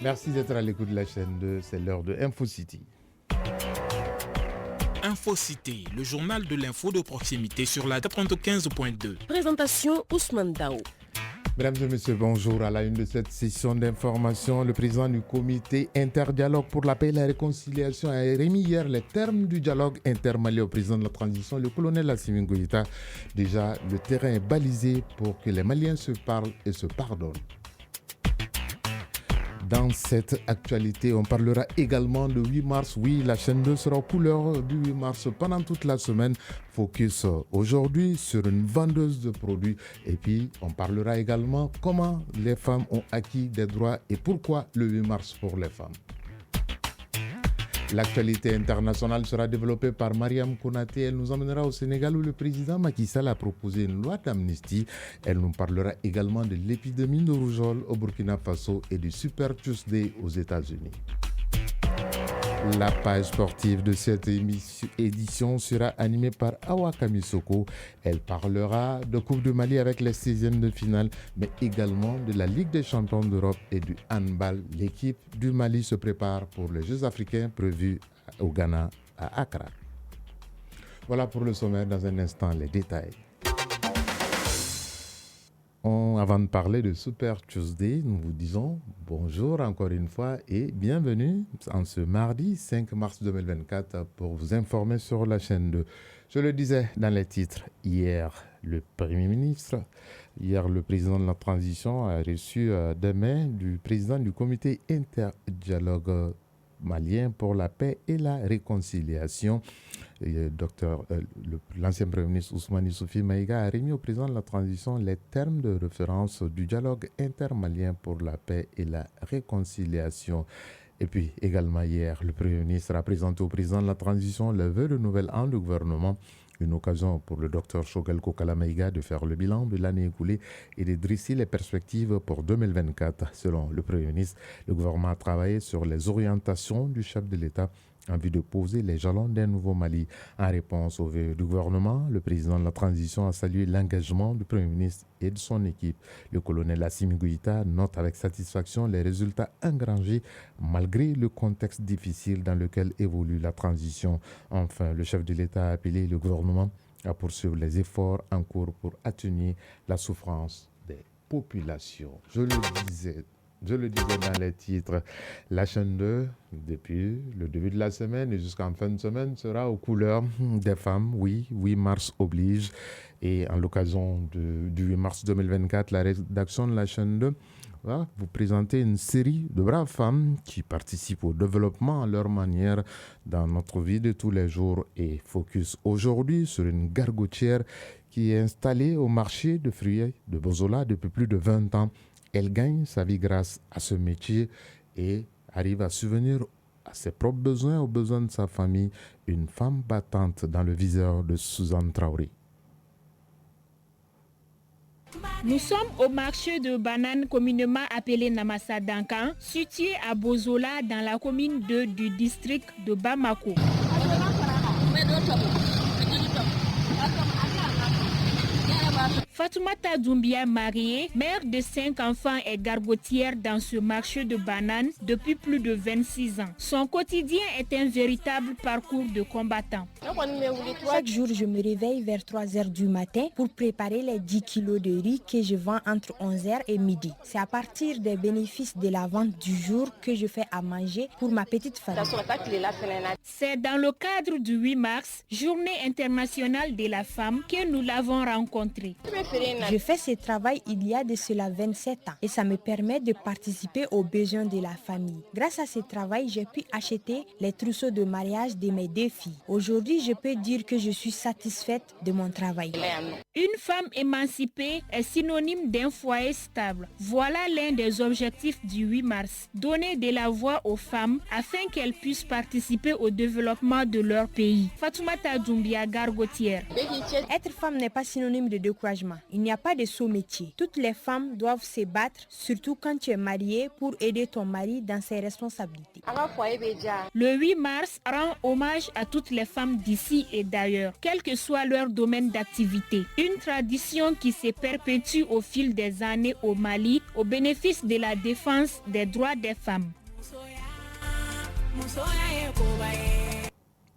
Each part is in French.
Merci d'être à l'écoute de la chaîne 2, c'est l'heure de InfoCity. InfoCity, le journal de l'info de proximité sur la 95.2. Présentation Ousmane Dao. Mesdames et messieurs, bonjour. À la une de cette session d'information, le président du comité interdialogue pour la paix et la réconciliation a remis hier les termes du dialogue intermalien au président de la transition, le colonel Assimi Goïta. Déjà, le terrain est balisé pour que les Maliens se parlent et se pardonnent. Dans cette actualité, on parlera également de 8 mars. Oui, la chaîne 2 sera aux couleurs du 8 mars pendant toute la semaine. Focus aujourd'hui sur une vendeuse de produits. Et puis, on parlera également comment les femmes ont acquis des droits et pourquoi le 8 mars pour les femmes. L'actualité internationale sera développée par Mariam Konaté. Elle nous emmènera au Sénégal où le président Macky Sall a proposé une loi d'amnistie. Elle nous parlera également de l'épidémie de rougeole au Burkina Faso et du Super Tuesday aux États-Unis. La page sportive de cette édition sera animée par Awa Kamisoko. Elle parlera de Coupe du Mali avec les 16e de finale, mais également de la Ligue des champions d'Europe et du handball. L'équipe du Mali se prépare pour les Jeux africains prévus au Ghana, à Accra. Voilà pour le sommaire. Dans un instant, les détails. Avant de parler de Super Tuesday, nous vous disons bonjour encore une fois et bienvenue en ce mardi 5 mars 2024 pour vous informer sur la chaîne 2. Je le disais dans les titres, hier le président de la transition a reçu demain du président du comité interdialogue malien pour la paix et la réconciliation. L'ancien Premier ministre Ousmane Issoufi Maïga a remis au président de la transition les termes de référence du dialogue intermalien pour la paix et la réconciliation. Et puis également hier, le Premier ministre a présenté au président de la transition le vœu de nouvel an du gouvernement. Une occasion pour le docteur Choguel Kokala Maïga de faire le bilan de l'année écoulée et de dresser les perspectives pour 2024. Selon le Premier ministre, le gouvernement a travaillé sur les orientations du chef de l'État en vue de poser les jalons d'un nouveau Mali. En réponse au vœu du gouvernement, le président de la transition a salué l'engagement du Premier ministre et de son équipe. Le colonel Assimi Goïta note avec satisfaction les résultats engrangés malgré le contexte difficile dans lequel évolue la transition. Enfin, le chef de l'État a appelé le gouvernement à poursuivre les efforts en cours pour atténuer la souffrance des populations. Je le disais dans les titres, la chaîne 2, depuis le début de la semaine et jusqu'en fin de semaine, sera aux couleurs des femmes. Oui, 8 mars oblige. Et en l'occasion du 8 mars 2024, la rédaction de la chaîne 2 va vous présenter une série de braves femmes qui participent au développement à leur manière dans notre vie de tous les jours. Et focus aujourd'hui sur une gargotière qui est installée au marché de fruits de Bozola depuis plus de 20 ans. Elle gagne sa vie grâce à ce métier et arrive à subvenir à ses propres besoins, aux besoins de sa famille. Une femme battante dans le viseur de Suzanne Traoré. Nous sommes au marché de bananes communément appelé Namassa Dankan, situé à Bozola dans la commune 2 du district de Bamako. Fatoumata Doumbia, mariée, mère de 5 enfants et gargotière dans ce marché de bananes depuis plus de 26 ans. Son quotidien est un véritable parcours de combattant. Chaque jour, je me réveille vers 3h du matin pour préparer les 10 kilos de riz que je vends entre 11h et midi. C'est à partir des bénéfices de la vente du jour que je fais à manger pour ma petite famille. C'est dans le cadre du 8 mars, Journée internationale de la femme, que nous l'avons rencontrée. Je fais ce travail il y a de cela 27 ans et ça me permet de participer aux besoins de la famille. Grâce à ce travail, j'ai pu acheter les trousseaux de mariage de mes 2 filles. Aujourd'hui, je peux dire que je suis satisfaite de mon travail. Une femme émancipée est synonyme d'un foyer stable. Voilà l'un des objectifs du 8 mars. Donner de la voix aux femmes afin qu'elles puissent participer au développement de leur pays. Fatoumata Doumbia, gargotière. Être femme n'est pas synonyme de découragement. Il n'y a pas de sous-métier. Toutes les femmes doivent se battre, surtout quand tu es mariée, pour aider ton mari dans ses responsabilités. Le 8 mars rend hommage à toutes les femmes d'ici et d'ailleurs, quel que soit leur domaine d'activité. une tradition qui se perpétue au fil des années au Mali au bénéfice de la défense des droits des femmes.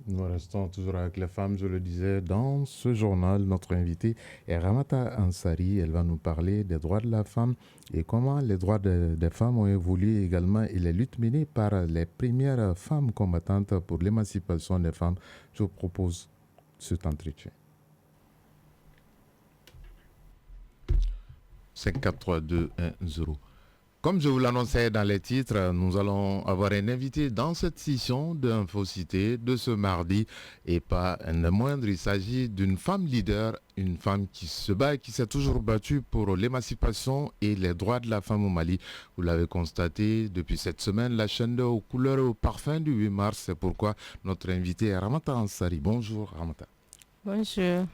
Nous restons toujours avec les femmes, je le disais, dans ce journal. Notre invitée est Ramata Ansari. Elle va nous parler des droits de la femme et comment les droits des femmes ont évolué également et les luttes menées par les premières femmes combattantes pour l'émancipation des femmes. Je vous propose cet entretien. 5, 4, 3, 2, 1, 0. Comme je vous l'annonçais dans les titres, nous allons avoir un invité dans cette session d'Infocité de ce mardi et pas un moindre, il s'agit d'une femme leader, une femme qui se bat et qui s'est toujours battue pour l'émancipation et les droits de la femme au Mali. Vous l'avez constaté depuis cette semaine, la chaîne aux couleurs et aux parfums du 8 mars, c'est pourquoi notre invité est Ramata Ansari. Bonjour Ramata. Bonjour.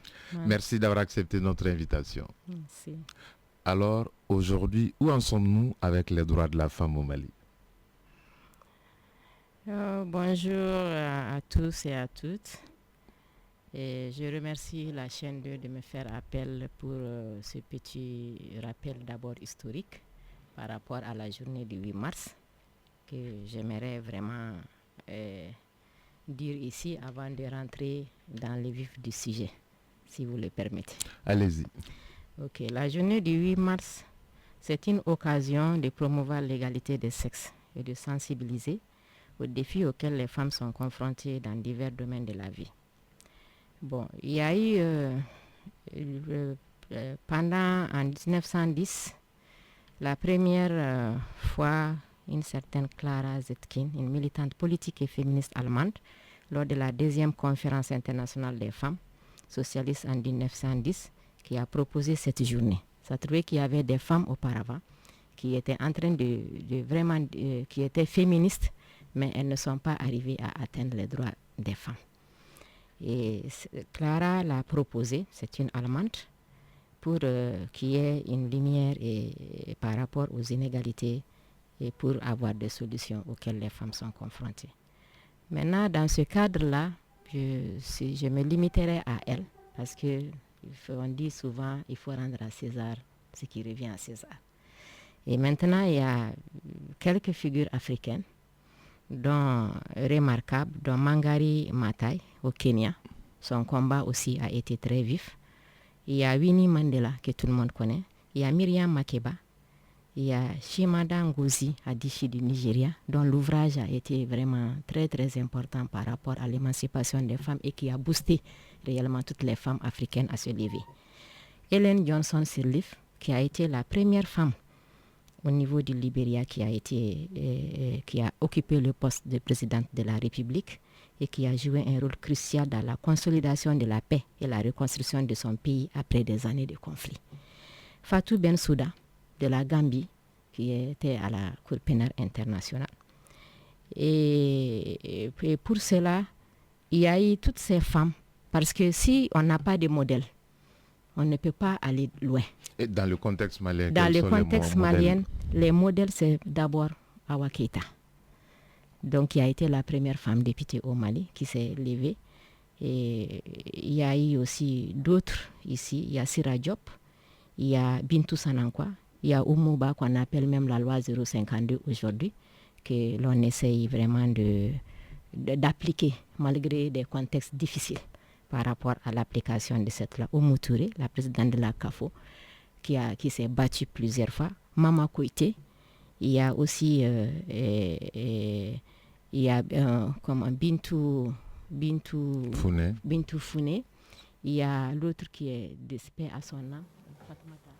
Merci d'avoir accepté notre invitation. Merci. Alors, aujourd'hui, où en sommes-nous avec les droits de la femme au Mali? Bonjour à tous et à toutes. Et je remercie la chaîne 2 de me faire appel pour ce petit rappel d'abord historique par rapport à la journée du 8 mars que j'aimerais vraiment dire ici avant de rentrer dans le vif du sujet, si vous le permettez. Allez-y. Ok, la journée du 8 mars, c'est une occasion de promouvoir l'égalité des sexes et de sensibiliser aux défis auxquels les femmes sont confrontées dans divers domaines de la vie. Bon, il y a eu, pendant en 1910, la première fois, une certaine Clara Zetkin, une militante politique et féministe allemande, lors de la deuxième conférence internationale des femmes socialistes en 1910, qui a proposé cette journée. Ça trouvait qu'il y avait des femmes auparavant qui étaient en train qui étaient féministes, mais elles ne sont pas arrivées à atteindre les droits des femmes. Et Clara l'a proposé, c'est une Allemande, pour qu'il y ait une lumière et par rapport aux inégalités et pour avoir des solutions auxquelles les femmes sont confrontées. Maintenant, dans ce cadre-là, je me limiterai à elle, parce que on dit souvent il faut rendre à César ce qui revient à César. Et maintenant, il y a quelques figures africaines, dont remarquables, dont Mangari Maathai au Kenya. Son combat aussi a été très vif. Il y a Winnie Mandela, que tout le monde connaît. Il y a Miriam Makeba. Il y a Chimamanda Ngozi Adichie du Nigeria, dont l'ouvrage a été vraiment très très important par rapport à l'émancipation des femmes et qui a boosté réellement toutes les femmes africaines à se lever. Ellen Johnson Sirleaf, qui a été la première femme au niveau du Libéria qui a occupé le poste de présidente de la République et qui a joué un rôle crucial dans la consolidation de la paix et la reconstruction de son pays après des années de conflit. Fatou Bensouda de la Gambie, qui était à la Cour pénale internationale. Et pour cela, il y a eu toutes ces femmes, parce que si on n'a pas de modèle, on ne peut pas aller loin. Et dans le contexte malien, dans le contexte malien, les modèles, c'est d'abord Awa Keïta, donc qui a été la première femme députée au Mali, qui s'est levée. Et il y a eu aussi d'autres ici. Il y a Sira Diop, il y a Bintou Sanankwa, il y a Oumouba, qu'on appelle même la loi 052 aujourd'hui, que l'on essaye vraiment d'appliquer malgré des contextes difficiles par rapport à l'application de cette loi. Oumou Touré, la présidente de la CAFO, qui s'est battue plusieurs fois. Mama Koité, il y a aussi Bintou Founé, il y a l'autre qui est d'espèce à son nom.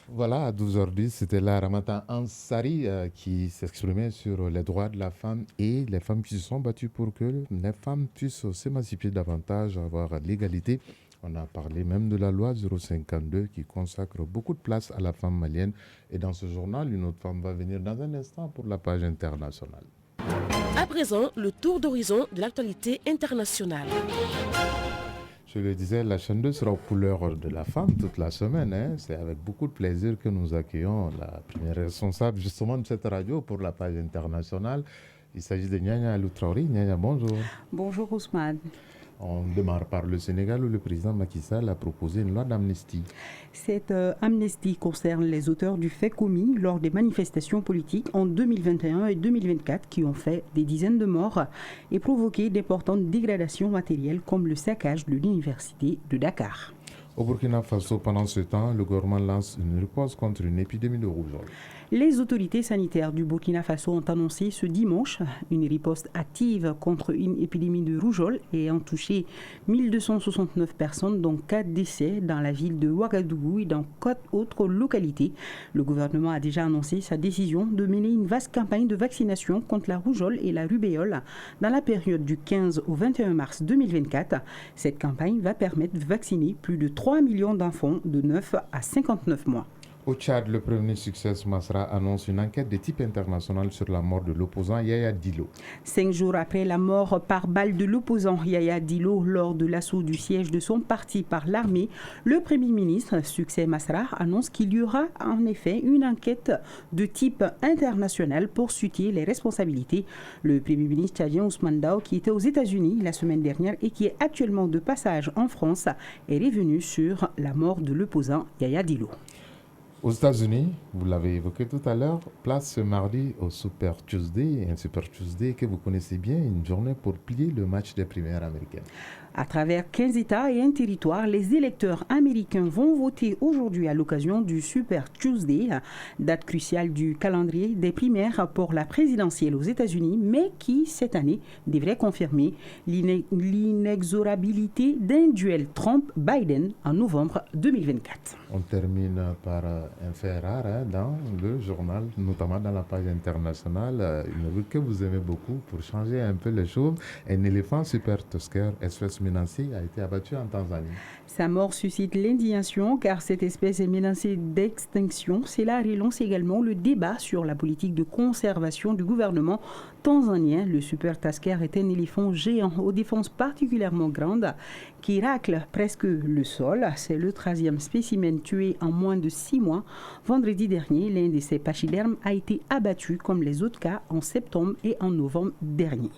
Voilà, à 12h10, c'était là Ramata Ansari qui s'exprimait sur les droits de la femme et les femmes qui se sont battues pour que les femmes puissent s'émanciper davantage, avoir l'égalité. On a parlé même de la loi 052 qui consacre beaucoup de place à la femme malienne. Et dans ce journal, une autre femme va venir dans un instant pour la page internationale. À présent, le tour d'horizon de l'actualité internationale. Je le disais, la chaîne 2 sera aux couleurs de la femme toute la semaine. C'est avec beaucoup de plaisir que nous accueillons la première responsable justement de cette radio pour la page internationale. Il s'agit de Nyanya Loutraouri. Nyanya, bonjour. Bonjour Ousmane. On démarre par le Sénégal où le président Macky Sall a proposé une loi d'amnistie. Cette amnistie concerne les auteurs du fait commis lors des manifestations politiques en 2021 et 2024 qui ont fait des dizaines de morts et provoqué d'importantes dégradations matérielles comme le saccage de l'université de Dakar. Au Burkina Faso, pendant ce temps, le gouvernement lance une riposte contre une épidémie de rougeole. Les autorités sanitaires du Burkina Faso ont annoncé ce dimanche une riposte active contre une épidémie de rougeole ayant touché 1269 personnes, dont 4 décès dans la ville de Ouagadougou et dans 4 autres localités. Le gouvernement a déjà annoncé sa décision de mener une vaste campagne de vaccination contre la rougeole et la rubéole dans la période du 15 au 21 mars 2024. Cette campagne va permettre de vacciner plus de 3 millions d'enfants de 9 à 59 mois. Au Tchad, le premier Success Masra annonce une enquête de type international sur la mort de l'opposant Yaya Dillo. 5 jours après la mort par balle de l'opposant Yaya Dillo lors de l'assaut du siège de son parti par l'armée, le Premier ministre Success Masra annonce qu'il y aura en effet une enquête de type international pour situer les responsabilités. Le Premier ministre tchadien Ousmane Dao, qui était aux États-Unis la semaine dernière et qui est actuellement de passage en France, est revenu sur la mort de l'opposant Yaya Dillo. Aux États-Unis, vous l'avez évoqué tout à l'heure, place ce mardi au Super Tuesday, un Super Tuesday que vous connaissez bien, une journée pour plier le match des primaires américaines. À travers 15 États et un territoire, les électeurs américains vont voter aujourd'hui à l'occasion du Super Tuesday, date cruciale du calendrier des primaires pour la présidentielle aux États-Unis, mais qui, cette année, devrait confirmer l'inexorabilité d'un duel Trump-Biden en novembre 2024. On termine par un fait rare dans le journal, notamment dans la page internationale, une rubrique que vous aimez beaucoup pour changer un peu les choses. Un éléphant super tusker espèce menacée a été abattu en Tanzanie. Sa mort suscite l'indignation car cette espèce est menacée d'extinction. Cela relance également le débat sur la politique de conservation du gouvernement tanzanien. Le super tusker est un éléphant géant aux défenses particulièrement grandes qui racle presque le sol. C'est le 13e spécimen tué en moins de 6 mois. Vendredi dernier, l'un de ces pachydermes a été abattu comme les autres cas en septembre et en novembre dernier.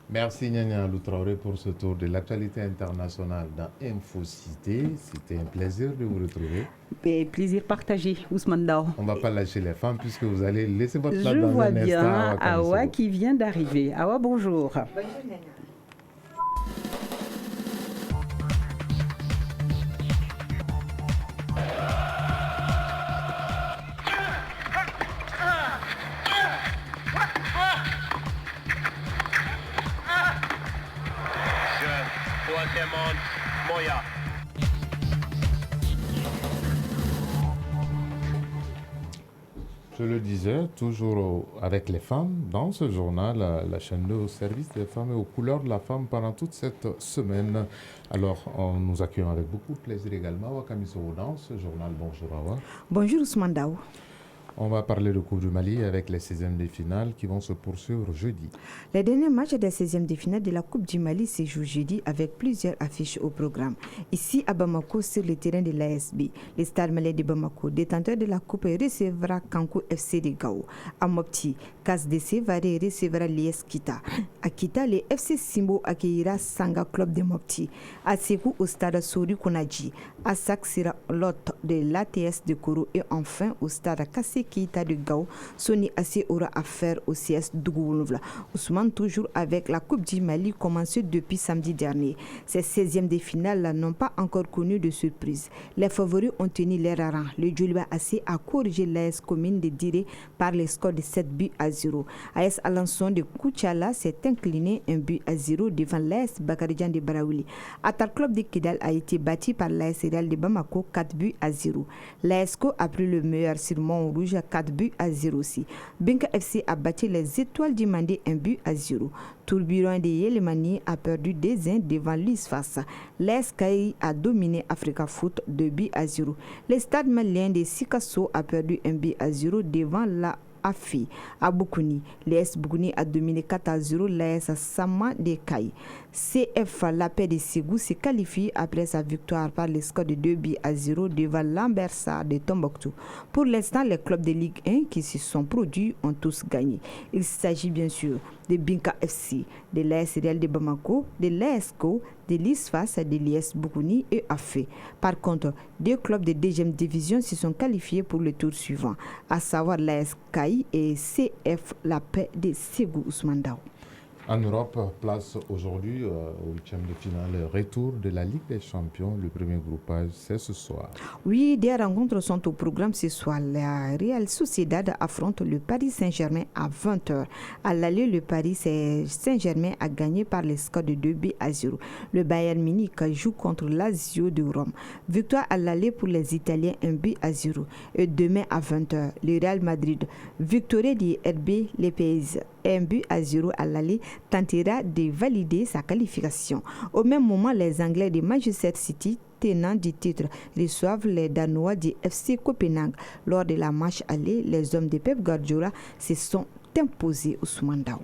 Merci Nyanya Loutraoré pour ce tour de l'actualité internationale dans InfoCité. C'était un plaisir de vous retrouver. Et plaisir partagé, Ousmane Dao. On ne va pas lâcher les femmes puisque vous allez laisser votre place dans un instant. Je vois bien Awa qui vient d'arriver. Awa, bonjour. Bonjour Nyanya. Je le disais, toujours avec les femmes, dans ce journal, la chaîne 2 au service des femmes et aux couleurs de la femme pendant toute cette semaine. Alors, nous accueillons avec beaucoup de plaisir également Awa Kamisowo dans ce journal. Bonjour Awa. Bonjour Ousmane Dao. On va parler de Coupe du Mali avec les 16e de finale qui vont se poursuivre jeudi. Les derniers matchs des 16e de finale de la Coupe du Mali se jouent jeudi avec plusieurs affiches au programme. Ici à Bamako, sur le terrain de l'ASB, le Stade malien de Bamako, détenteur de la Coupe, recevra Kankou FC de Gao. À Mopti, KSDC Varé recevra l'IS Kita. À Kita, le FC Simbo accueillera Sanga Club de Mopti. À Sekou, au Stade Sori Konaji. À Sak sera l'hôte de l'ATS de Koro. Et enfin, au Stade Kassé Keita de Gao, Sony AC aura affaire au CS Dougoulouvla. Ousmane, toujours avec la Coupe du Mali commencée depuis samedi dernier. Ces 16e de finale n'ont pas encore connu de surprise. Les favoris ont tenu leur rang. Le Djoliba AC a corrigé l'AS Commune de Diré par le score de 7-0. AS Alençon de Kouchala s'est incliné 1-0 devant l'AS Bakaridjan de Baraouli. Atar Club de Kidal a été battu par l'AS Real de Bamako 4-0. L'ASCO a pris le meilleur sur Mont-Rouge 4-0 aussi. Benka FC a battu les Étoiles du Mandé 1-0. Tourbillon de Yelemani a perdu 2-1 devant l'ISFAS. L'ESKI a dominé Africa Foot 2-0. Le Stade malien de Sikasso a perdu 1-0 devant la AFI. À Boukouni, l'AS Boukouni a dominé 4-0 l'AS Sama de Kai. CF La Paix de Ségou se qualifie après sa victoire par le score de 2-0 devant l'Ambersa de Tombouctou. Pour l'instant, les clubs de Ligue 1 qui se sont produits ont tous gagné. Il s'agit bien sûr de Binka FC, de l'AS Real de Bamako, de l'ASCO, de l'ISFAS, de l'IS Boukouni et AFE. Par contre, 2 clubs de deuxième division se sont qualifiés pour le tour suivant, à savoir l'AS Kaï et CF La Paix de Ségou Ousmane Daou. En Europe, place aujourd'hui au 8e de finale retour de la Ligue des Champions. Le premier groupage, c'est ce soir. Oui, des rencontres sont au programme ce soir. La Real Sociedad affronte le Paris Saint-Germain à 20h. À l'aller, le Paris Saint-Germain a gagné par les scores de 2-0. Le Bayern Munich joue contre Lazio de Rome. Victoire à l'aller pour les Italiens, 1-0. Et demain à 20h, le Real Madrid, victoire du RB Les Pays, 1-0 à l'aller, tentera de valider sa qualification. Au même moment, les Anglais de Manchester City, tenants du titre, reçoivent les Danois du FC Copenhague. Lors de la match aller, les hommes de Pep Guardiola se sont imposés au Ousmane Daou.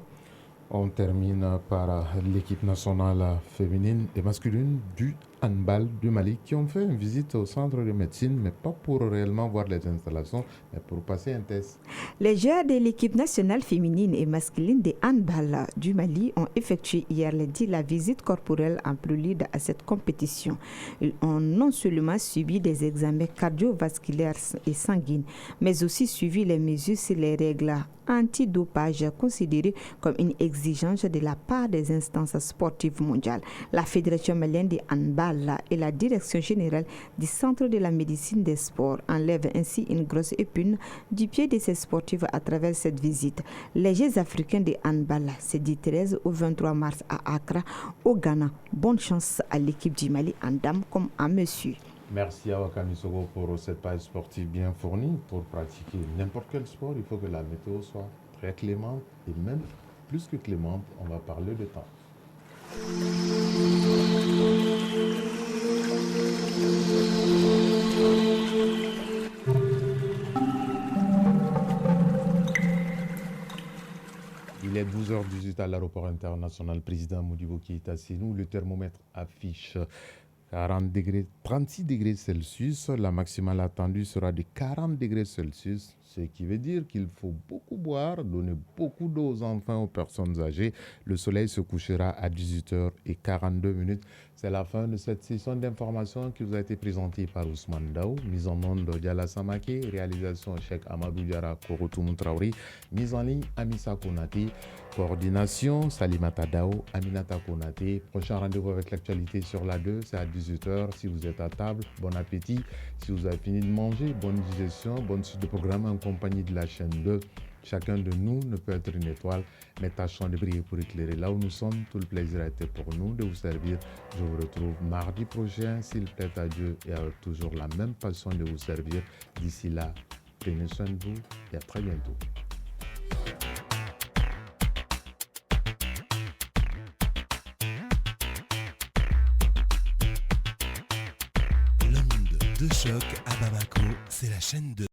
On termine par l'équipe nationale féminine et masculine du handball du Mali qui ont fait une visite au centre de médecine, mais pas pour réellement voir les installations, mais pour passer un test. Les joueurs de l'équipe nationale féminine et masculine de handball du Mali ont effectué hier lundi la visite corporelle en prélude à cette compétition. Ils ont non seulement suivi des examens cardiovasculaires et sanguines, mais aussi suivi les mesures sur les règles antidopage considérées comme une exigence de la part des instances sportives mondiales. La Fédération malienne de handball et la Direction générale du Centre de la médecine des sports enlèvent ainsi une grosse épine du pied de ces sportifs à travers cette visite. Les Jeux africains de handball, c'est du 13 au 23 mars à Accra, au Ghana. Bonne chance à l'équipe du Mali en dames comme en messieurs. Merci à Wakami Sogo pour cette page sportive bien fournie. Pour pratiquer n'importe quel sport, il faut que la météo soit très clémente et même plus que clémente, on va parler de temps. Il est 12h18 à l'aéroport international président Modibo Keïta Sénou. Le thermomètre affiche 36 degrés Celsius. La maximale attendue sera de 40 degrés Celsius, ce qui veut dire qu'il faut beaucoup boire, donner beaucoup d'eau aux enfants, aux personnes âgées. Le soleil se couchera à 18h42. C'est la fin de cette session d'information qui vous a été présentée par Ousmane Daou. Mise en onde Diala Samake, réalisation Cheikh Amadou Diara Korotoumou Traoré, mise en ligne Amissa Konate, coordination Salimata Dao, Aminata Konate. Prochain rendez-vous avec l'actualité sur la 2, c'est à 18h. Si vous êtes à table, bon appétit. Si vous avez fini de manger, bonne digestion, bonne suite de programme en compagnie de la chaîne 2. Chacun de nous ne peut être une étoile, mais tâchons de briller pour éclairer là où nous sommes. Tout le plaisir a été pour nous de vous servir. Je vous retrouve mardi prochain, s'il plaît à Dieu, et avec toujours la même passion de vous servir. D'ici là, prenez soin de vous et à très bientôt. L'onde de choc à Bamako, c'est la chaîne 2.